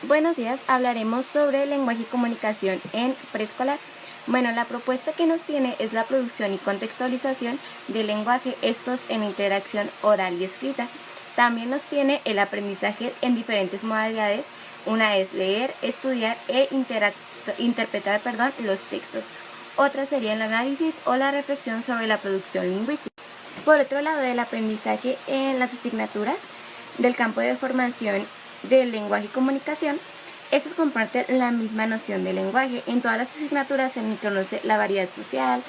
Buenos días, hablaremos sobre lenguaje y comunicación en preescolar. Bueno, la propuesta que nos tiene es la producción y contextualización del lenguaje, estos en interacción oral y escrita. También nos tiene el aprendizaje en diferentes modalidades. Una es leer, estudiar e interpretar los textos. Otra sería el análisis o la reflexión sobre la producción lingüística. Por otro lado, el aprendizaje en las asignaturas del campo de formación del lenguaje y comunicación, estos comparten la misma noción del lenguaje. En todas las asignaturas se conoce la variedad social,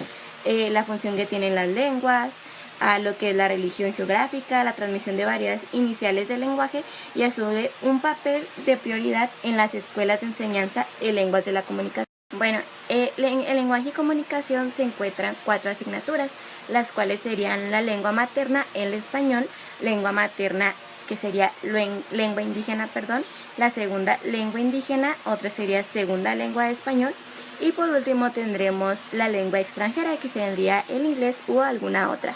la función que tienen las lenguas, a lo que es la religión geográfica, la transmisión de variedades iniciales del lenguaje y asume un papel de prioridad en las escuelas de enseñanza de lenguas de la comunicación. Bueno, en el lenguaje y comunicación se encuentran 4 asignaturas, las cuales serían la lengua materna, el español, lengua materna que sería lengua indígena, la segunda lengua indígena, otra sería segunda lengua de español y por último tendremos la lengua extranjera que sería el inglés o alguna otra.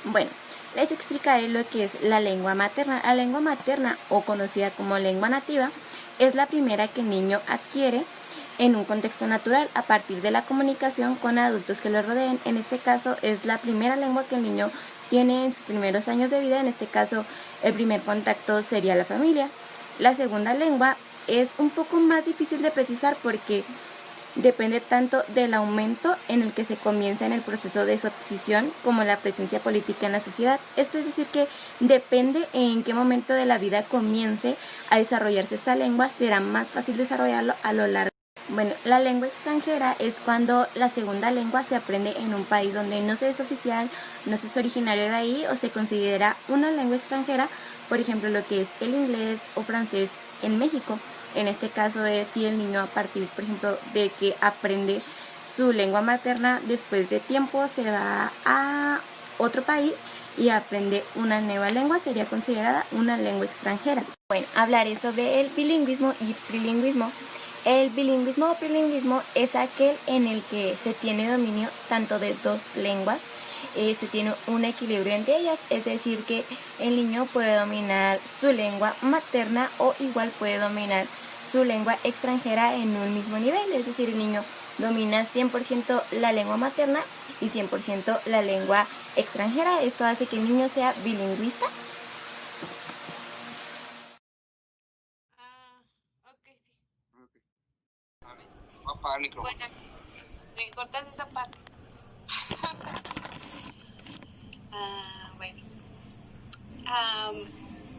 Bueno, les explicaré lo que es la lengua materna. La lengua materna o conocida como lengua nativa es la primera que el niño adquiere en un contexto natural a partir de la comunicación con adultos que lo rodeen. En este caso es la primera lengua que el niño tiene en sus primeros años de vida. En este caso el primer contacto sería la familia. La segunda lengua es un poco más difícil de precisar porque depende tanto del aumento en el que se comienza en el proceso de su adquisición como la presencia política en la sociedad. Esto es decir que depende en qué momento de la vida comience a desarrollarse esta lengua, será más fácil desarrollarlo a lo largo. Bueno, la lengua extranjera es cuando la segunda lengua se aprende en un país donde no se es oficial, no se es originario de ahí o se considera una lengua extranjera, por ejemplo lo que es el inglés o francés en México. En este caso es si el niño a partir, por ejemplo, de que aprende su lengua materna, después de tiempo se va a otro país y aprende una nueva lengua, sería considerada una lengua extranjera. Bueno, hablaré sobre el bilingüismo y trilingüismo. El bilingüismo o trilingüismo es aquel en el que se tiene dominio tanto de dos lenguas, se tiene un equilibrio entre ellas, es decir que el niño puede dominar su lengua materna o igual puede dominar su lengua extranjera en un mismo nivel, es decir, el niño domina 100% la lengua materna y 100% la lengua extranjera. Esto hace que el niño sea bilingüista. Voy a apagar el micrófono. Bueno, me cortas esa parte. Bueno.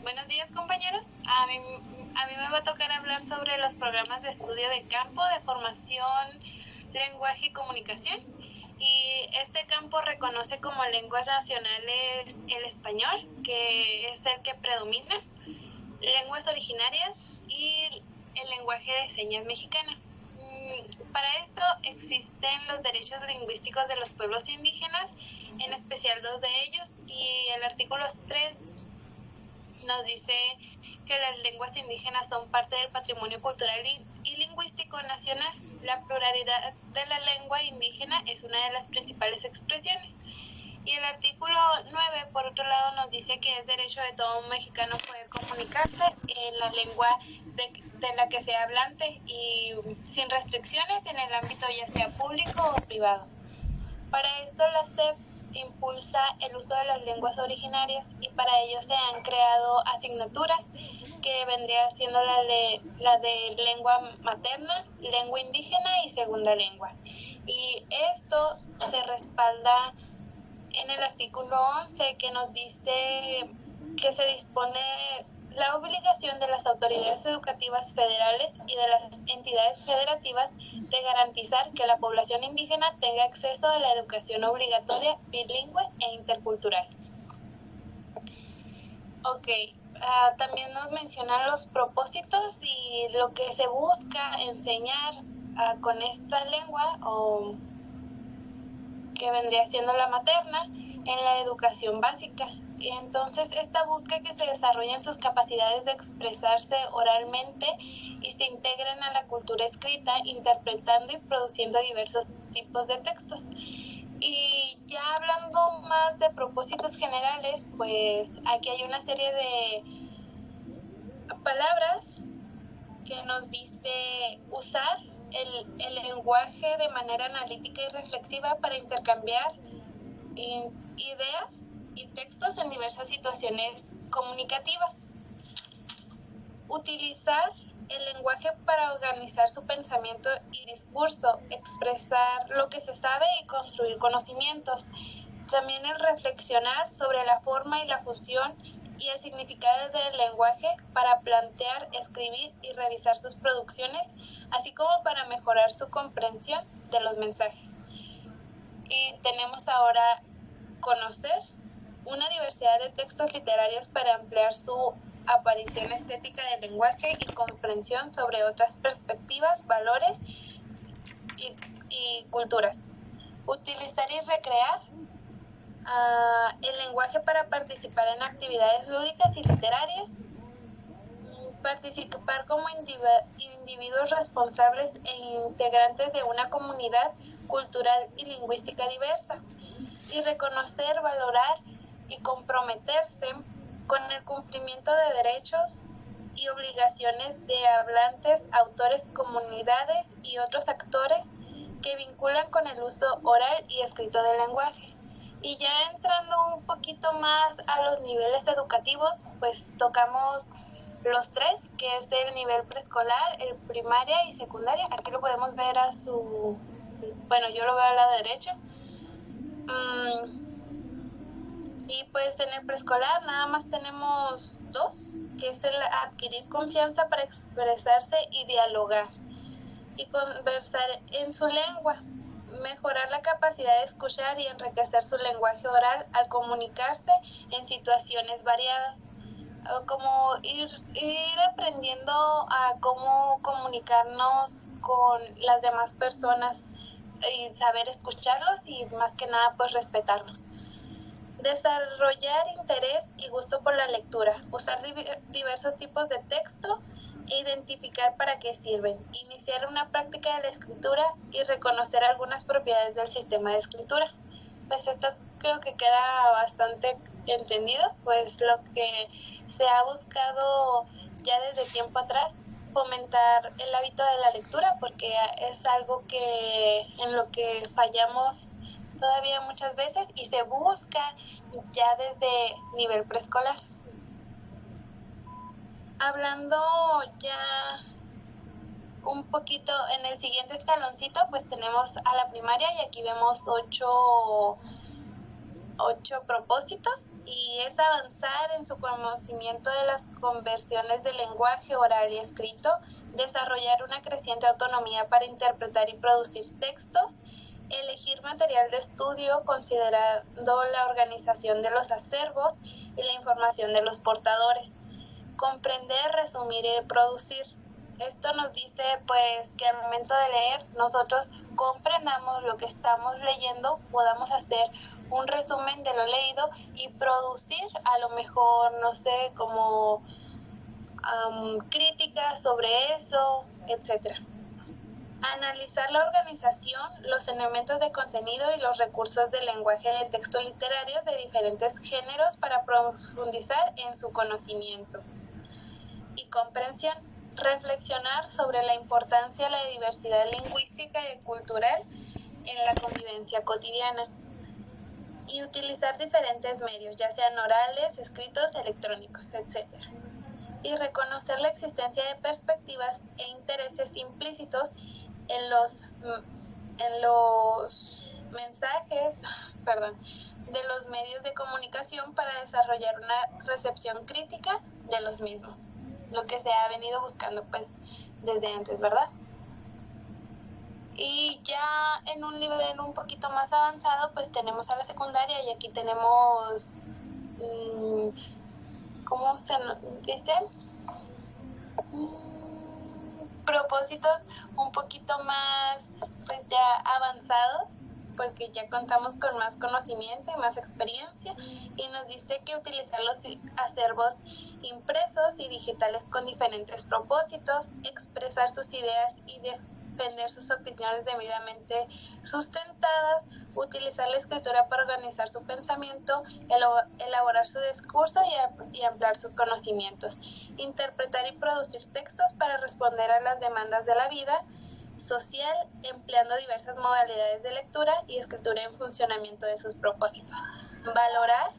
Buenos días, compañeros. A mí me va a tocar hablar sobre los programas de estudio de campo de formación, lenguaje y comunicación. Y este campo reconoce como lenguas nacionales el español, que es el que predomina, lenguas originarias y el lenguaje de señas mexicana. Para esto existen los derechos lingüísticos de los pueblos indígenas, en especial 2 de ellos, y el artículo 3 nos dice que las lenguas indígenas son parte del patrimonio cultural y lingüístico nacional. La pluralidad de la lengua indígena es una de las principales expresiones. Y el artículo 9, por otro lado, nos dice que es derecho de todo mexicano poder comunicarse en la lengua de la que sea hablante y sin restricciones en el ámbito ya sea público o privado. Para esto la SEP impulsa el uso de las lenguas originarias y para ello se han creado asignaturas que vendría siendo la de lengua materna, lengua indígena y segunda lengua. Y esto se respalda en el artículo 11 que nos dice que se dispone la obligación de las autoridades educativas federales y de las entidades federativas de garantizar que la población indígena tenga acceso a la educación obligatoria, bilingüe e intercultural. También nos mencionan los propósitos y lo que se busca enseñar con esta lengua o que vendría siendo la materna en la educación básica. Y entonces esta busca que se desarrollen sus capacidades de expresarse oralmente y se integren a la cultura escrita, interpretando y produciendo diversos tipos de textos. Y ya hablando más de propósitos generales, pues aquí hay una serie de palabras que nos dice usar el lenguaje de manera analítica y reflexiva para intercambiar ideas y textos en diversas situaciones comunicativas. Utilizar el lenguaje para organizar su pensamiento y discurso, expresar lo que se sabe y construir conocimientos. También el reflexionar sobre la forma y la función y el significado del lenguaje para plantear, escribir y revisar sus producciones, así como para mejorar su comprensión de los mensajes. Y tenemos ahora conocer una diversidad de textos literarios para ampliar su aparición estética del lenguaje y comprensión sobre otras perspectivas, valores y culturas. Utilizar y recrear el lenguaje para participar en actividades lúdicas y literarias. Participar como individuos responsables e integrantes de una comunidad cultural y lingüística diversa. Y reconocer, valorar y comprometerse con el cumplimiento de derechos y obligaciones de hablantes, autores, comunidades y otros actores que vinculan con el uso oral y escrito del lenguaje. Y ya entrando un poquito más a los niveles educativos, pues tocamos los tres, que es el nivel preescolar, el primaria y secundaria. Aquí lo podemos ver yo lo veo al lado derecho. Y pues en el preescolar nada más tenemos dos, que es el adquirir confianza para expresarse y dialogar y conversar en su lengua, mejorar la capacidad de escuchar y enriquecer su lenguaje oral al comunicarse en situaciones variadas, como ir aprendiendo a cómo comunicarnos con las demás personas y saber escucharlos y más que nada pues respetarlos. Desarrollar interés y gusto por la lectura, usar diversos tipos de texto e identificar para qué sirven, iniciar una práctica de la escritura y reconocer algunas propiedades del sistema de escritura. Pues esto creo que queda bastante entendido, pues lo que se ha buscado ya desde tiempo atrás, fomentar el hábito de la lectura, porque es algo en lo que fallamos todavía muchas veces y se busca ya desde nivel preescolar. Hablando ya un poquito en el siguiente escaloncito, pues tenemos a la primaria y aquí vemos ocho propósitos, y es avanzar en su conocimiento de las conversiones del lenguaje oral y escrito, desarrollar una creciente autonomía para interpretar y producir textos, elegir material de estudio considerando la organización de los acervos y la información de los portadores, comprender, resumir y producir. Esto nos dice pues que al momento de leer nosotros comprendamos lo que estamos leyendo, podamos hacer un resumen de lo leído y producir a lo mejor, no sé, como críticas sobre eso, etcétera. Analizar la organización, los elementos de contenido y los recursos del lenguaje de textos literarios de diferentes géneros para profundizar en su conocimiento y comprensión. Reflexionar sobre la importancia de la diversidad lingüística y cultural en la convivencia cotidiana y utilizar diferentes medios, ya sean orales, escritos, electrónicos, etc. Y reconocer la existencia de perspectivas e intereses implícitos en los mensajes, de los medios de comunicación para desarrollar una recepción crítica de los mismos, lo que se ha venido buscando pues desde antes, ¿verdad? Y ya en un nivel un poquito más avanzado pues tenemos a la secundaria, y aquí tenemos ¿cómo se dice? Propósitos un poquito más pues ya avanzados, porque ya contamos con más conocimiento y más experiencia, y nos dice que utilizar los acervos impresos y digitales con diferentes propósitos, expresar sus ideas y defender sus opiniones debidamente sustentadas, utilizar la escritura para organizar su pensamiento, elaborar su discurso y ampliar sus conocimientos, interpretar y producir textos para responder a las demandas de la vida social, empleando diversas modalidades de lectura y escritura en funcionamiento de sus propósitos. Valorar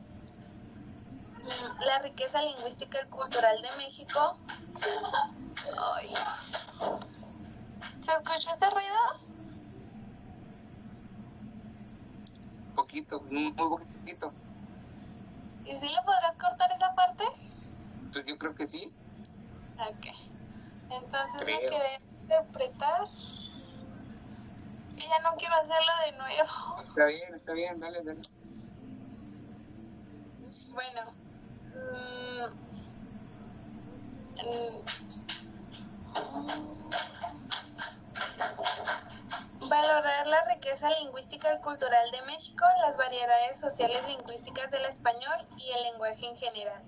la riqueza lingüística y cultural de México. Ay. ¿Se escucha ese ruido? Poquito, muy poquito. ¿Y si le podrás cortar esa parte? Pues yo creo que sí. Ok. Entonces Creo. me quedé en interpretar. Y ya no quiero hacerlo de nuevo. Está bien, dale. Bueno. Valorar la riqueza lingüística y cultural de México, las variedades sociales lingüísticas del español y el lenguaje en general.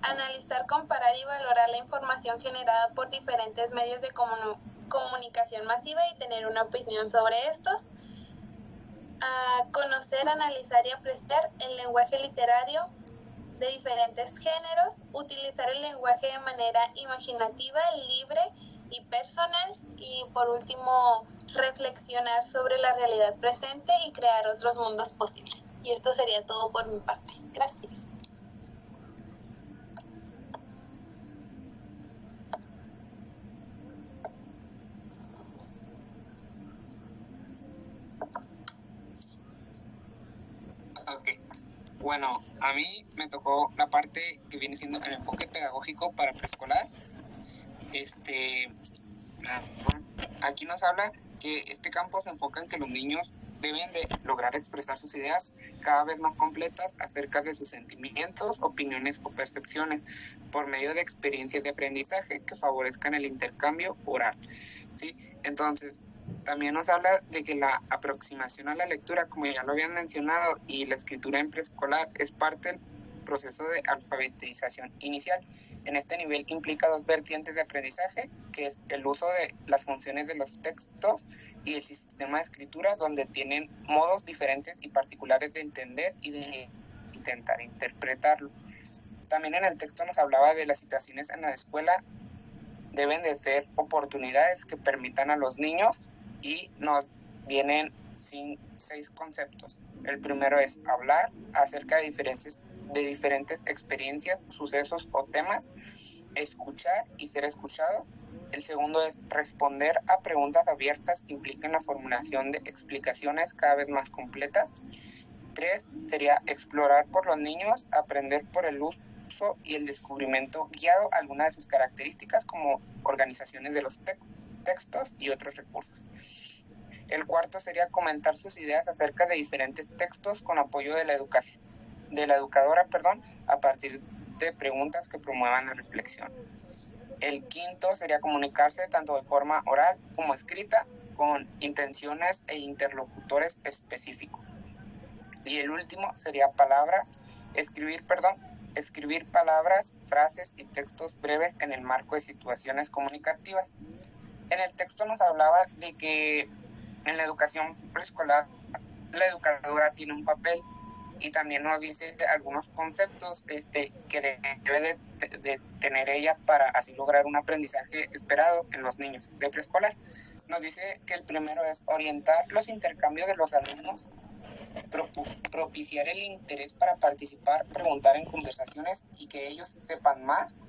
Analizar, comparar y valorar la información generada por diferentes medios de comunicación masiva y tener una opinión sobre estos. Conocer, analizar y apreciar el lenguaje literario de diferentes géneros, utilizar el lenguaje de manera imaginativa, libre y personal, y por último reflexionar sobre la realidad presente y crear otros mundos posibles. Y esto sería todo por mi parte. Gracias. Ok. Bueno, a mí me tocó la parte que viene siendo el enfoque pedagógico para preescolar. Aquí nos habla que este campo se enfoca en que los niños deben de lograr expresar sus ideas cada vez más completas acerca de sus sentimientos, opiniones o percepciones por medio de experiencias de aprendizaje que favorezcan el intercambio oral, ¿sí? Entonces, también nos habla de que la aproximación a la lectura, como ya lo habían mencionado, y la escritura en preescolar es parte del proceso de alfabetización inicial. En este nivel implica dos vertientes de aprendizaje, que es el uso de las funciones de los textos y el sistema de escritura, donde tienen modos diferentes y particulares de entender y de intentar interpretarlo. También en el texto nos hablaba de las situaciones en la escuela deben de ser oportunidades que permitan a los niños, y nos vienen 6 conceptos. El primero es hablar acerca de diferentes experiencias, sucesos o temas, escuchar y ser escuchado. El segundo es responder a preguntas abiertas que impliquen la formulación de explicaciones cada vez más completas. 3 sería explorar por los niños, aprender por el uso y el descubrimiento guiado, algunas de sus características como organizaciones de los textos y otros recursos. El cuarto sería comentar sus ideas acerca de diferentes textos con apoyo de la educadora, a partir de preguntas que promuevan la reflexión. El quinto sería comunicarse tanto de forma oral como escrita con intenciones e interlocutores específicos. Y el último sería escribir palabras, frases y textos breves en el marco de situaciones comunicativas. En el texto nos hablaba de que en la educación preescolar la educadora tiene un papel, y también nos dice algunos conceptos que debe de tener ella para así lograr un aprendizaje esperado en los niños de preescolar. Nos dice que el primero es orientar los intercambios de los alumnos, propiciar el interés para participar, preguntar en conversaciones y que ellos sepan más.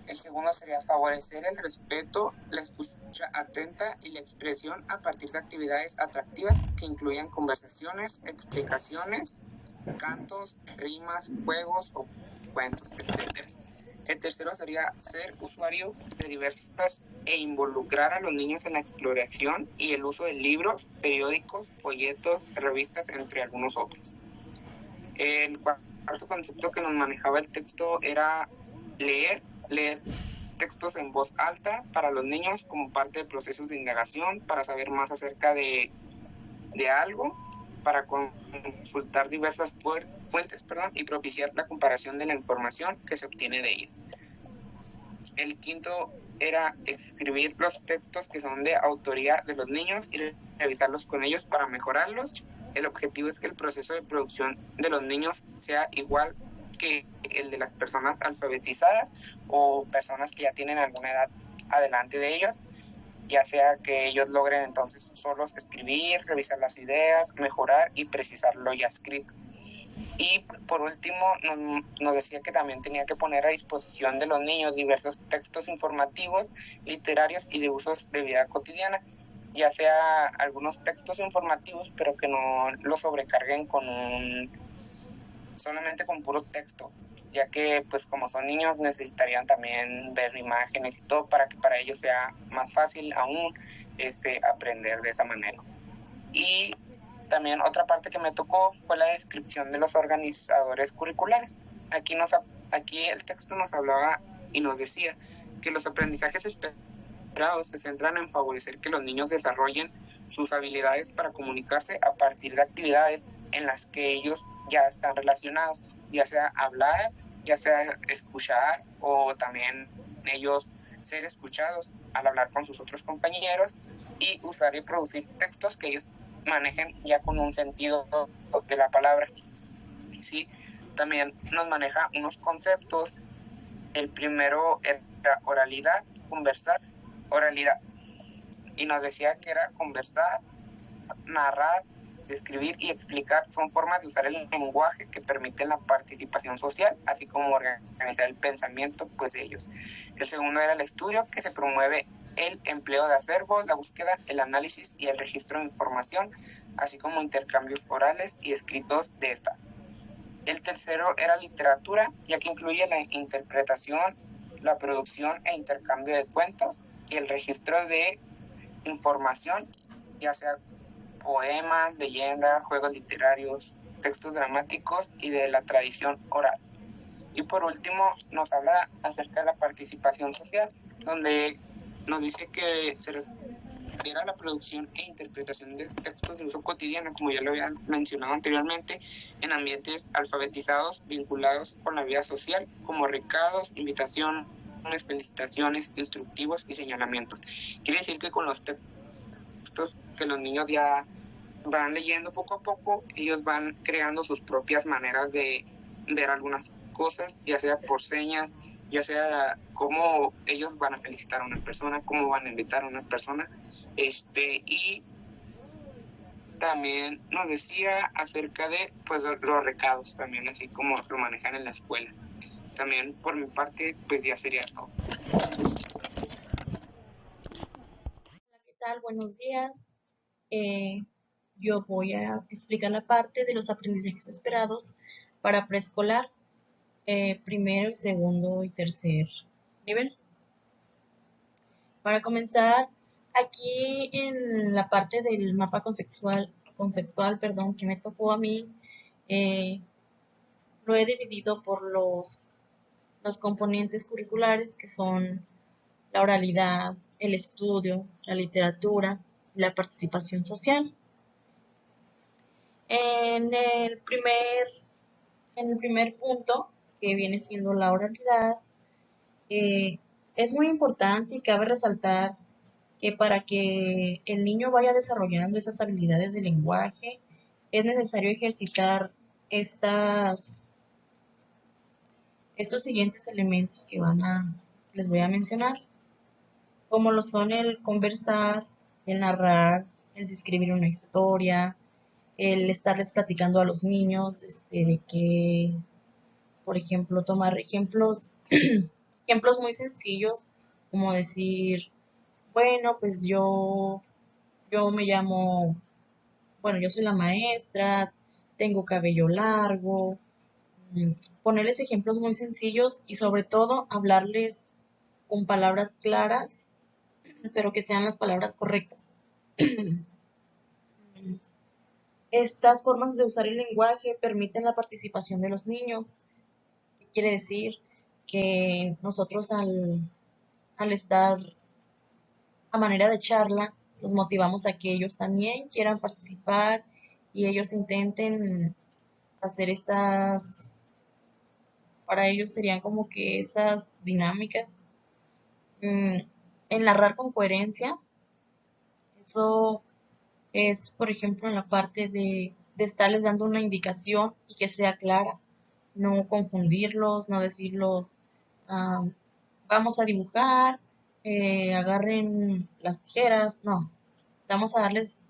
El segundo sería favorecer el respeto, la escucha atenta y la expresión a partir de actividades atractivas que incluyan conversaciones, explicaciones, cantos, rimas, juegos o cuentos, etc. El tercero sería ser usuario de diversas e involucrar a los niños en la exploración y el uso de libros, periódicos, folletos, revistas, entre algunos otros. El cuarto concepto que nos manejaba el texto era leer textos en voz alta para los niños como parte de procesos de indagación, para saber más acerca de algo, para consultar diversas fuentes y propiciar la comparación de la información que se obtiene de ellas. El quinto era escribir los textos que son de autoría de los niños y revisarlos con ellos para mejorarlos. El objetivo es que el proceso de producción de los niños sea igual que el de las personas alfabetizadas o personas que ya tienen alguna edad adelante de ellos, ya sea que ellos logren entonces solos escribir, revisar las ideas, mejorar y precisar lo ya escrito. Y por último nos decía que también tenía que poner a disposición de los niños diversos textos informativos, literarios y de usos de vida cotidiana, ya sea algunos textos informativos, pero que no los sobrecarguen solamente con puro texto, ya que pues como son niños necesitarían también ver imágenes y todo para que para ellos sea más fácil aún aprender de esa manera. Y también otra parte que me tocó fue la descripción de los organizadores curriculares. Aquí el texto nos hablaba y nos decía que los aprendizajes esperados se centran en favorecer que los niños desarrollen sus habilidades para comunicarse a partir de actividades en las que ellos ya están relacionados, ya sea hablar, ya sea escuchar o también ellos ser escuchados al hablar con sus otros compañeros y usar y producir textos que ellos manejen ya con un sentido de la palabra. ¿Sí? También nos maneja unos conceptos. El primero era oralidad, conversar, oralidad. Y nos decía que era conversar, narrar, describir y explicar. Son formas de usar el lenguaje que permiten la participación social, así como organizar el pensamiento pues, de ellos. El segundo era el estudio, que se promueve el empleo de acervos, la búsqueda, el análisis y el registro de información, así como intercambios orales y escritos de esta. El tercero era literatura, ya que incluye la interpretación, la producción e intercambio de cuentos y el registro de información, ya sea poemas, leyendas, juegos literarios, textos dramáticos y de la tradición oral. Y por último nos habla acerca de la participación social, donde nos dice que se refiere a la producción e interpretación de textos de uso cotidiano, como ya lo había mencionado anteriormente, en ambientes alfabetizados vinculados con la vida social, como recados, invitaciones, felicitaciones, instructivos y señalamientos. Quiere decir que con los textos que los niños ya van leyendo poco a poco, ellos van creando sus propias maneras de ver algunas cosas, ya sea por señas, ya sea cómo ellos van a felicitar a una persona, cómo van a invitar a una persona, y también nos decía acerca de pues los recados también, así como lo manejan en la escuela. También por mi parte pues ya sería todo. Hola, ¿qué tal? Buenos días. Yo voy a explicar la parte de los aprendizajes esperados para preescolar, primero, segundo y tercer nivel. Para comenzar, aquí en la parte del mapa conceptual, que me tocó a mí, lo he dividido por los componentes curriculares que son la oralidad, el estudio, la literatura y la participación social. En el primer punto, que viene siendo la oralidad, es muy importante y cabe resaltar que para que el niño vaya desarrollando esas habilidades de lenguaje, es necesario ejercitar estos siguientes elementos que les voy a mencionar, como lo son el conversar, el narrar, el describir una historia, el estarles platicando a los niños, de que, por ejemplo, tomar ejemplos, ejemplos muy sencillos, como decir, bueno, pues yo me llamo, bueno, yo soy la maestra, tengo cabello largo, ponerles ejemplos muy sencillos y sobre todo hablarles con palabras claras, pero que sean las palabras correctas. Estas formas de usar el lenguaje permiten la participación de los niños. ¿Qué quiere decir? Que nosotros al estar a manera de charla, los motivamos a que ellos también quieran participar y ellos intenten hacer para ellos serían como que estas dinámicas Mm, el narrar con coherencia, eso es, por ejemplo, en la parte de estarles dando una indicación y que sea clara, no confundirlos, no decirlos, ah, vamos a dibujar, agarren las tijeras, no, vamos a darles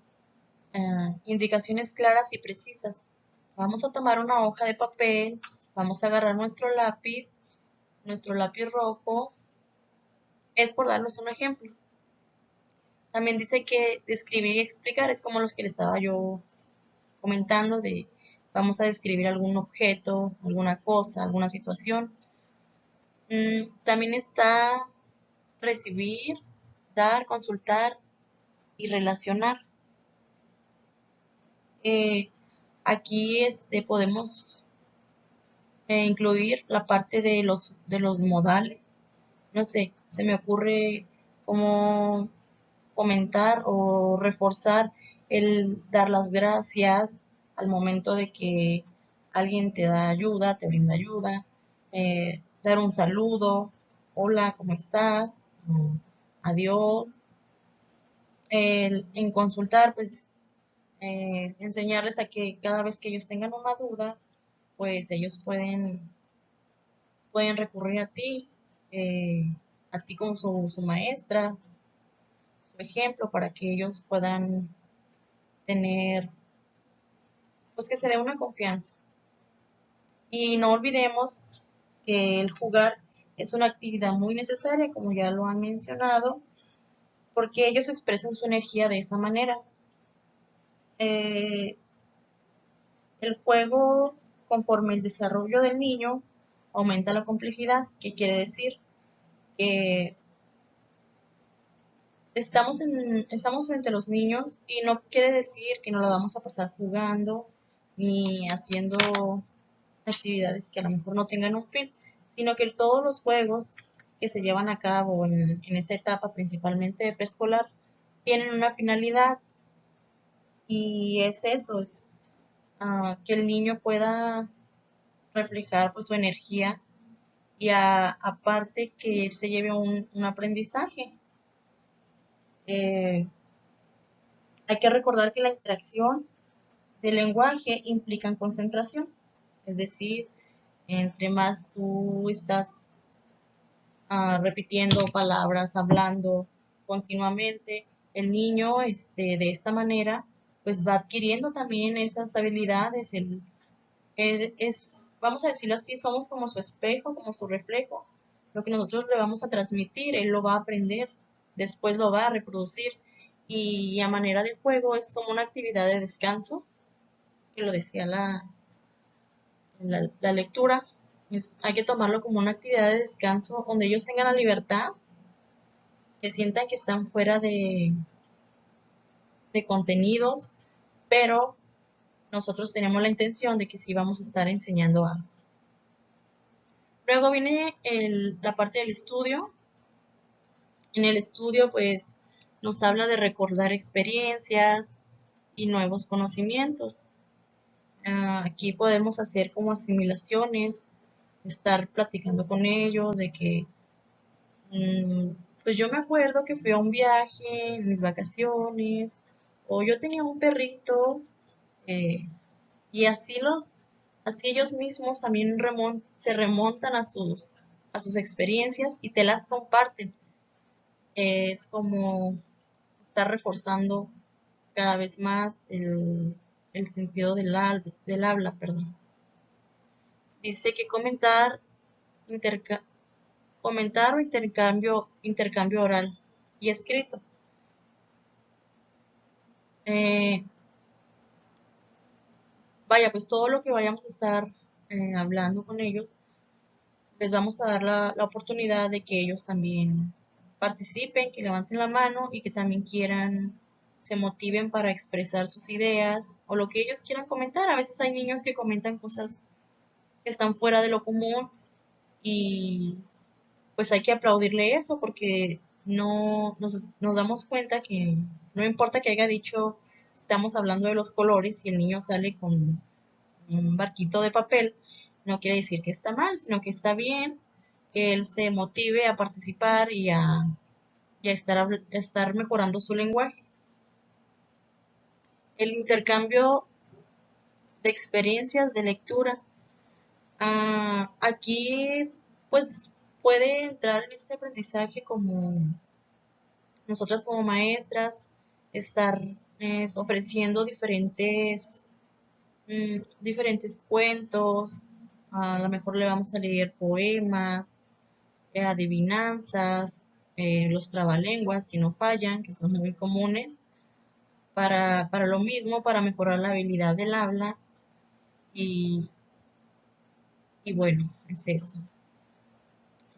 indicaciones claras y precisas. Vamos a tomar una hoja de papel, vamos a agarrar nuestro lápiz rojo, es por darnos un ejemplo. También dice que describir y explicar es como los que le estaba yo comentando de vamos a describir algún objeto, alguna cosa, alguna situación. También está recibir, dar, consultar y relacionar. Eh, aquí podemos incluir la parte de los modales. No sé, se me ocurre como comentar o reforzar el dar las gracias al momento de que alguien te da ayuda, te brinda ayuda, dar un saludo, hola, ¿cómo estás? Adiós. En consultar, pues enseñarles a que cada vez que ellos tengan una duda, pues ellos pueden recurrir eh, a ti como su maestra, su ejemplo, para que ellos puedan tener, pues que se dé una confianza. Y no olvidemos que el jugar es una actividad muy necesaria, como ya lo han mencionado, porque ellos expresan su energía de esa manera. Eh, el juego, conforme el desarrollo del niño, aumenta la complejidad, que quiere decir que estamos frente a los niños y no quiere decir que no la vamos a pasar jugando ni haciendo actividades que a lo mejor no tengan un fin, sino que todos los juegos que se llevan a cabo en esta etapa, principalmente de preescolar, tienen una finalidad y es eso, es que el niño pueda reflejar pues su energía y aparte que él se lleve un aprendizaje. Eh, Hay que recordar que la interacción del lenguaje implica concentración, es decir, entre más tú estás repitiendo palabras, hablando continuamente, el niño de esta manera pues va adquiriendo también esas habilidades. Él es, vamos a decirlo así, somos como su espejo, como su reflejo. Lo que nosotros le vamos a transmitir, él lo va a aprender, después lo va a reproducir y a manera de juego es como una actividad de descanso, que lo decía la lectura. Hay que tomarlo como una actividad de descanso donde ellos tengan la libertad, que sientan que están fuera de contenidos, pero nosotros tenemos la intención de que sí vamos a estar enseñando algo. Luego viene la parte del estudio. En el estudio, pues, nos habla de recordar experiencias y nuevos conocimientos. Aquí podemos hacer como asimilaciones, estar platicando con ellos de que, pues yo me acuerdo que fui a un viaje en mis vacaciones, o yo tenía un perrito, eh, y así ellos mismos también se remontan a sus experiencias y te las comparten. Es como estar reforzando cada vez más el sentido del habla, perdón. Dice que comentar o intercambio oral y escrito. Eh, Vaya, pues todo lo que vayamos a estar hablando con ellos, les vamos a dar la oportunidad de que ellos también participen, que levanten la mano y que también se motiven para expresar sus ideas o lo que ellos quieran comentar. A veces hay niños que comentan cosas que están fuera de lo común y pues hay que aplaudirle eso porque no nos damos cuenta que no importa que haya dicho, estamos hablando de los colores y el niño sale con un barquito de papel, no quiere decir que está mal, sino que está bien. que él se motive a participar y a estar mejorando su lenguaje. El intercambio de experiencias de lectura. Aquí pues puede entrar en este aprendizaje como nosotras como maestras, estar ofreciendo diferentes cuentos, a lo mejor le vamos a leer poemas, adivinanzas, los trabalenguas que no fallan, que son muy comunes, para lo mismo, para mejorar la habilidad del habla y, y bueno, es eso.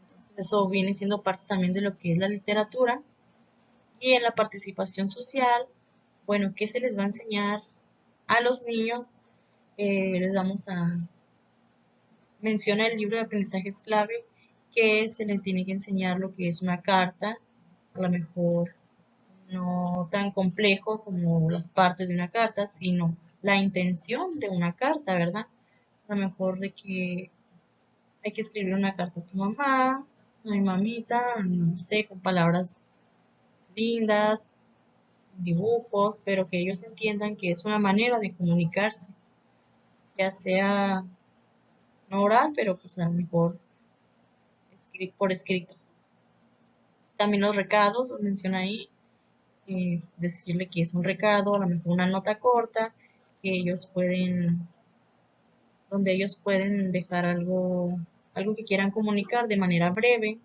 Entonces eso viene siendo parte también de lo que es la literatura. Y en la participación social, bueno, ¿qué se les va a enseñar a los niños? Les vamos a mencionar el libro de aprendizajes clave, que se les tiene que enseñar lo que es una carta, a lo mejor no tan complejo como las partes de una carta, sino la intención de una carta, ¿verdad? A lo mejor de que hay que escribir una carta a tu mamá, a mi mamita, no sé, con palabras lindas, dibujos, pero que ellos entiendan que es una manera de comunicarse, ya sea no oral, pero pues a lo mejor por escrito. También los recados, los menciona ahí, decirle que es un recado, a lo mejor una nota corta, que ellos pueden, donde ellos pueden dejar algo que quieran comunicar de manera breve.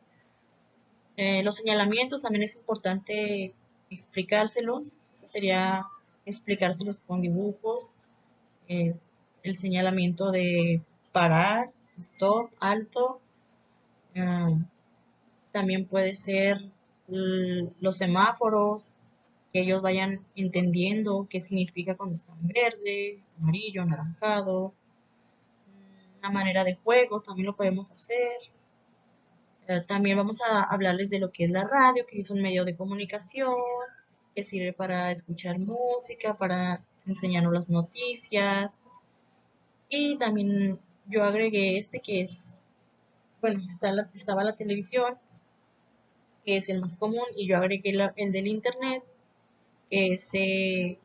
Los señalamientos también es importante explicárselos, eso sería explicárselos con dibujos, eh, el señalamiento de parar, stop, alto, también puede ser los semáforos, que ellos vayan entendiendo qué significa cuando están verde, amarillo, anaranjado. Una manera de juego también lo podemos hacer. También vamos a hablarles de lo que es la radio, que es un medio de comunicación, que sirve para escuchar música, para enseñarnos las noticias. Y también yo agregué este que es, bueno, estaba la televisión, que es el más común, y yo agregué el del internet, que ese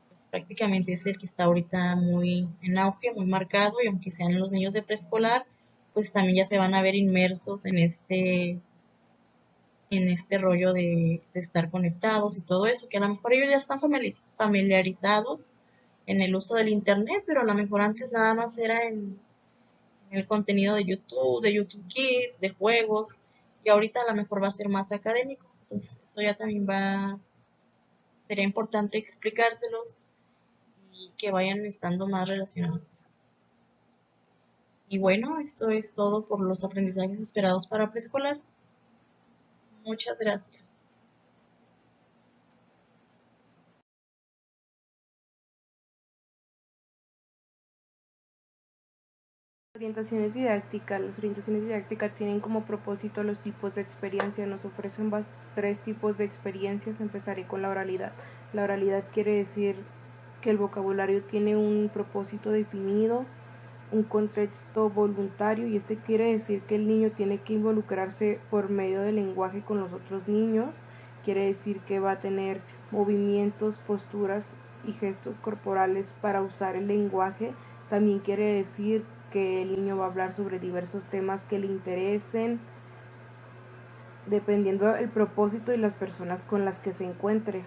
pues, prácticamente es el que está ahorita muy en auge, muy marcado, y aunque sean los niños de preescolar, pues también ya se van a ver inmersos en este rollo de estar conectados y todo eso, que a lo mejor ellos ya están familiarizados en el uso del internet, pero a lo mejor antes nada más era en el contenido de YouTube Kids, de juegos, y ahorita a lo mejor va a ser más académico. Entonces, esto ya también sería importante explicárselos y que vayan estando más relacionados. Y bueno, esto es todo por los aprendizajes esperados para preescolar. Muchas gracias. Orientaciones didácticas. Las orientaciones didácticas tienen como propósito los tipos de experiencia. Nos ofrecen tres tipos de experiencias. Empezaré con la oralidad. La oralidad quiere decir que el vocabulario tiene un propósito definido, un contexto voluntario, y este quiere decir que el niño tiene que involucrarse por medio del lenguaje con los otros niños. Quiere decir que va a tener movimientos, posturas y gestos corporales para usar el lenguaje. También quiere decir que el niño va a hablar sobre diversos temas que le interesen, dependiendo del propósito y las personas con las que se encuentre.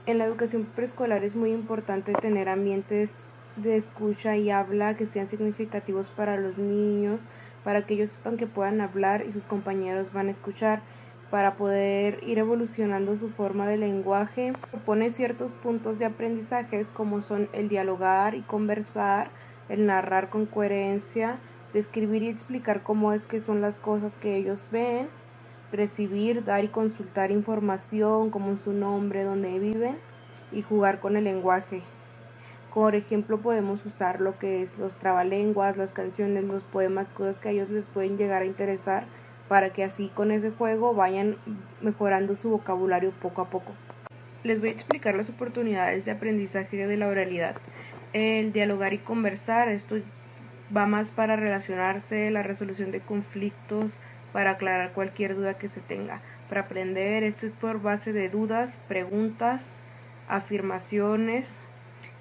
En la educación preescolar es muy importante tener ambientes de escucha y habla que sean significativos para los niños, para que ellos sepan que puedan hablar y sus compañeros van a escuchar, para poder ir evolucionando su forma de lenguaje. Propone ciertos puntos de aprendizaje como son el dialogar y conversar, el narrar con coherencia, describir y explicar cómo es que son las cosas que ellos ven, recibir, dar y consultar información como su nombre, dónde viven, y jugar con el lenguaje. Por ejemplo, podemos usar lo que es los trabalenguas, las canciones, los poemas, cosas que a ellos les pueden llegar a interesar, para que así con ese juego vayan mejorando su vocabulario poco a poco. Les voy a explicar las oportunidades de aprendizaje de la oralidad. El dialogar y conversar, esto va más para relacionarse, la resolución de conflictos, para aclarar cualquier duda que se tenga. Para aprender, esto es por base de dudas, preguntas, afirmaciones.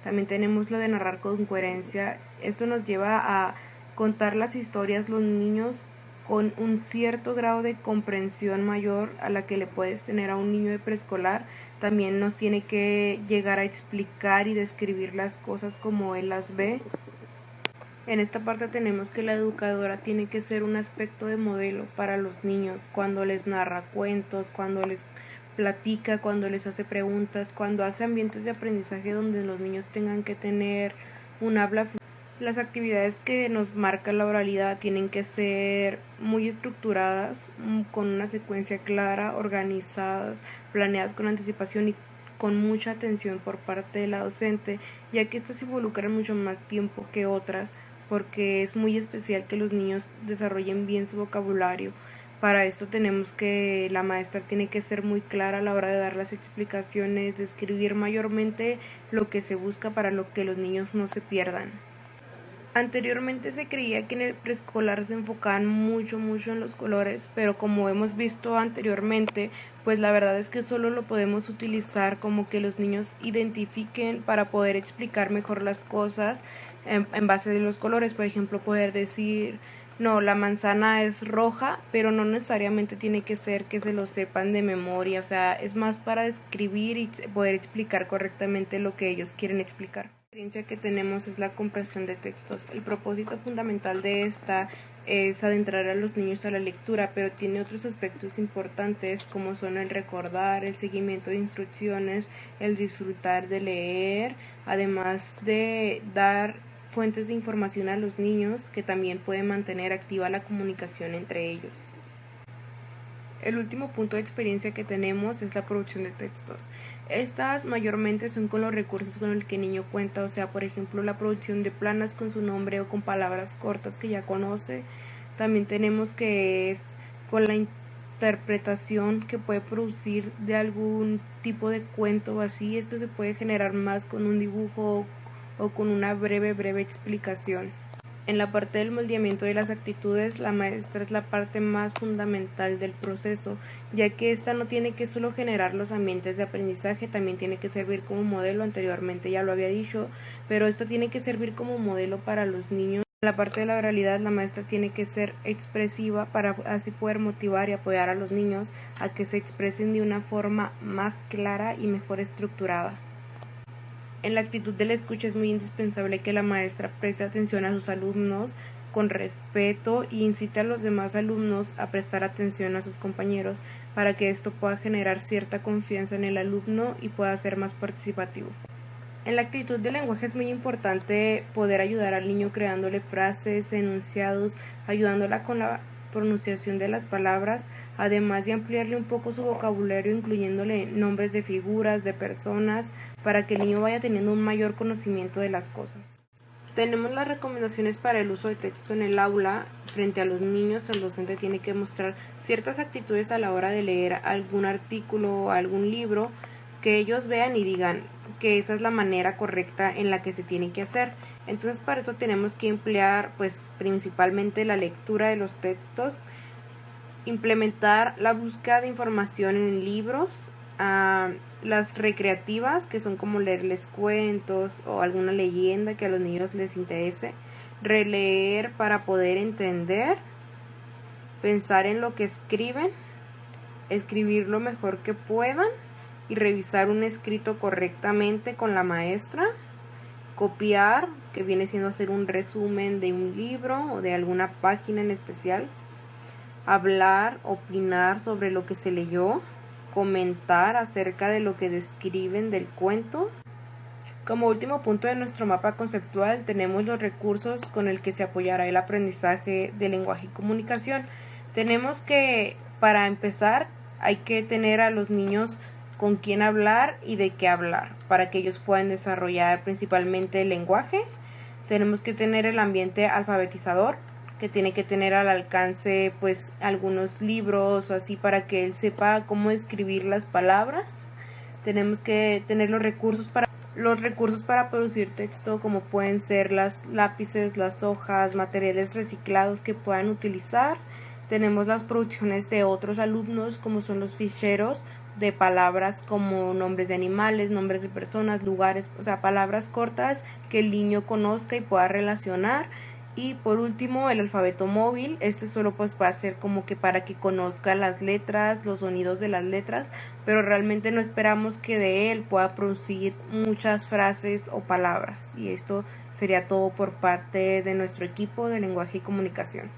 También tenemos lo de narrar con coherencia. Esto nos lleva a contar las historias los niños con un cierto grado de comprensión mayor a la que le puedes tener a un niño de preescolar. También nos tiene que llegar a explicar y describir las cosas como él las ve. En esta parte tenemos que la educadora tiene que ser un aspecto de modelo para los niños cuando les narra cuentos, cuando les platica, cuando les hace preguntas, cuando hace ambientes de aprendizaje donde los niños tengan que tener un habla fluida. Las actividades que nos marca la oralidad tienen que ser muy estructuradas, con una secuencia clara, organizadas, planeadas con anticipación y con mucha atención por parte de la docente, ya que estas involucran mucho más tiempo que otras, porque es muy especial que los niños desarrollen bien su vocabulario. Para esto tenemos que la maestra tiene que ser muy clara a la hora de dar las explicaciones, describir mayormente lo que se busca para lo que los niños no se pierdan. Anteriormente se creía que en el preescolar se enfocaban mucho en los colores, pero como hemos visto anteriormente, pues la verdad es que solo lo podemos utilizar como que los niños identifiquen para poder explicar mejor las cosas en base de los colores. Por ejemplo, poder decir, no, la manzana es roja, pero no necesariamente tiene que ser que se lo sepan de memoria, o sea, es más para describir y poder explicar correctamente lo que ellos quieren explicar. La experiencia que tenemos es la comprensión de textos. El propósito fundamental de esta es adentrar a los niños a la lectura, pero tiene otros aspectos importantes como son el recordar, el seguimiento de instrucciones, el disfrutar de leer, además de dar fuentes de información a los niños que también pueden mantener activa la comunicación entre ellos. El último punto de experiencia que tenemos es la producción de textos. Estas mayormente son con los recursos con los que el niño cuenta, o sea, por ejemplo, la producción de planas con su nombre o con palabras cortas que ya conoce. También tenemos que es con la interpretación que puede producir de algún tipo de cuento o así. Esto se puede generar más con un dibujo o con una breve explicación. En la parte del moldeamiento de las actitudes, la maestra es la parte más fundamental del proceso, ya que esta no tiene que solo generar los ambientes de aprendizaje, también tiene que servir como modelo. Anteriormente ya lo había dicho, pero esto tiene que servir como modelo para los niños. En la parte de la oralidad, la maestra tiene que ser expresiva para así poder motivar y apoyar a los niños a que se expresen de una forma más clara y mejor estructurada. En la actitud de la escucha es muy indispensable que la maestra preste atención a sus alumnos con respeto y incite a los demás alumnos a prestar atención a sus compañeros para que esto pueda generar cierta confianza en el alumno y pueda ser más participativo. En la actitud del lenguaje es muy importante poder ayudar al niño creándole frases, enunciados, ayudándola con la pronunciación de las palabras, además de ampliarle un poco su vocabulario, incluyéndole nombres de figuras, de personas, para que el niño vaya teniendo un mayor conocimiento de las cosas. Tenemos las recomendaciones para el uso de texto en el aula. Frente a los niños, el docente tiene que mostrar ciertas actitudes a la hora de leer algún artículo o algún libro, que ellos vean y digan que esa es la manera correcta en la que se tiene que hacer. Entonces, para eso tenemos que emplear pues principalmente la lectura de los textos, implementar la búsqueda de información en libros, las recreativas, que son como leerles cuentos o alguna leyenda que a los niños les interese, releer para poder entender, pensar en lo que escriben, escribir lo mejor que puedan y revisar un escrito correctamente con la maestra, copiar, que viene siendo hacer un resumen de un libro o de alguna página en especial, hablar, opinar sobre lo que se leyó, comentar acerca de lo que describen del cuento. Como último punto de nuestro mapa conceptual tenemos los recursos con el que se apoyará el aprendizaje de lenguaje y comunicación. Tenemos que, para empezar, hay que tener a los niños con quién hablar y de qué hablar, para que ellos puedan desarrollar principalmente el lenguaje. Tenemos que tener el ambiente alfabetizador, que tiene que tener al alcance pues algunos libros o así para que él sepa cómo escribir las palabras. Tenemos que tener los recursos para Los recursos para producir texto, como pueden ser las lápices, las hojas, materiales reciclados que puedan utilizar. Tenemos las producciones de otros alumnos, como son los ficheros de palabras como nombres de animales, nombres de personas, lugares, o sea, palabras cortas que el niño conozca y pueda relacionar. Y por último, el alfabeto móvil. Este solo pues va a ser como que para que conozca las letras, los sonidos de las letras, pero realmente no esperamos que de él pueda producir muchas frases o palabras. Y esto sería todo por parte de nuestro equipo de lenguaje y comunicación.